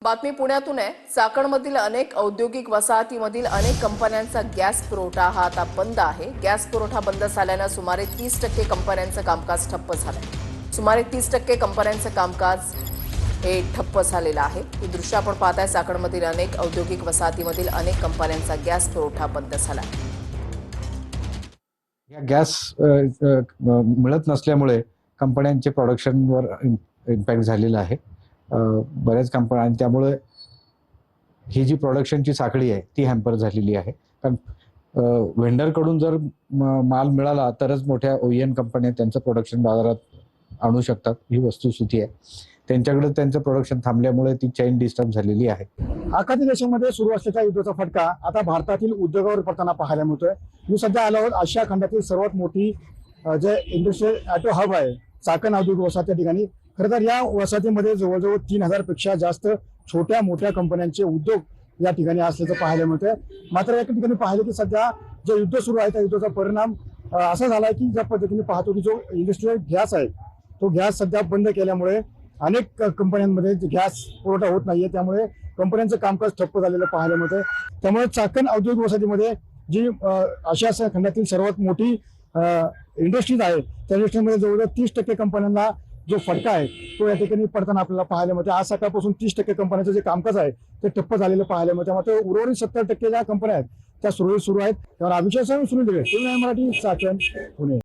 बातमी पुण्यातून आहे। चाकणमधील अनेक औद्योगिक वसाहतीमधील अनेक कंपन्यांचा गॅस पुरवठा हा आता बंद आहे। गॅस पुरवठा बंद झाल्याने सुमारे 30% कंपन्यांचं कामकाज ठप्प झालंय। सुमारे 30% कंपन्यांचं कामकाज हे ठप्प झालेलं आहे। ही दृश्य आपण पाहताय। चाकणमधील अनेक औद्योगिक वसाहतीमधील अनेक कंपन्यांचा गॅस पुरवठा बंद झालाय। या गॅस मिळत नसल्यामुळे कंपन्यांचे प्रोडक्शनवर इम्पॅक्ट झालेला आहे। बऱ्याच कंपन्या त्यामुळे ही जी प्रोडक्शनची साखळी आहे ती हॅम्पर झालेली आहे। कारण वेंडरकडून जर माल मिळाला तरच मोठ्या ओईएम कंपन्या त्यांचं प्रोडक्शन बाजारात आणू शकतात, ही वस्तुस्थिती आहे। त्यांच्याकडे त्यांचं प्रोडक्शन थांबल्यामुळे ती चेन डिस्टर्ब झालेली आहे। आखाती देशामध्ये सुरू असलेल्या युद्धाचा फटका आता भारतातील उद्योगावर पडताना पाहायला मिळतोय। मी सध्या आलो आहोत आशिया खंडातील सर्वात मोठी जे इंडस्ट्रियल ऑटो हब आहे चाकण औद्योगिक वसाहत या ठिकाणी। खरं तर या वसाहतीमध्ये जवळजवळ 3000 पेक्षा जास्त छोट्या मोठ्या कंपन्यांचे उद्योग या ठिकाणी असल्याचं पाहायला मिळतंय। मात्र या ठिकाणी पाहिलं की सध्या जे युद्ध सुरू आहे त्या युद्धाचा परिणाम असा झालाय की ज्या पद्धतीने पाहतो की जो इंडस्ट्रियल गॅस आहे तो गॅस सध्या बंद केल्यामुळे अनेक कंपन्यांमध्ये गॅस पुरवठा होत नाहीये, त्यामुळे कंपन्यांचं कामकाज ठप्प झालेलं पाहायला मिळतंय। त्यामुळे चाकण औद्योगिक वसाहतीमध्ये जी आशिया खंडातील सर्वात मोठी इंडस्ट्रीज आहे त्या इंडस्ट्रीमध्ये जवळजवळ 30% कंपन्यांना जो फटका आहे तो या ठिकाणी पडताना आपल्याला पाहायला मिळते। आज सकाळपासून 30% कंपन्यांचं जे कामकाज आहे ते ठप्प झालेलं पाहायला मिळतं। मात्र उर्वरित 70% ज्या कंपन्या आहेत त्या सुरळीत सुरू आहेत। त्यावर अभिषेक सुरू दिले मराठी चाकण पुणे।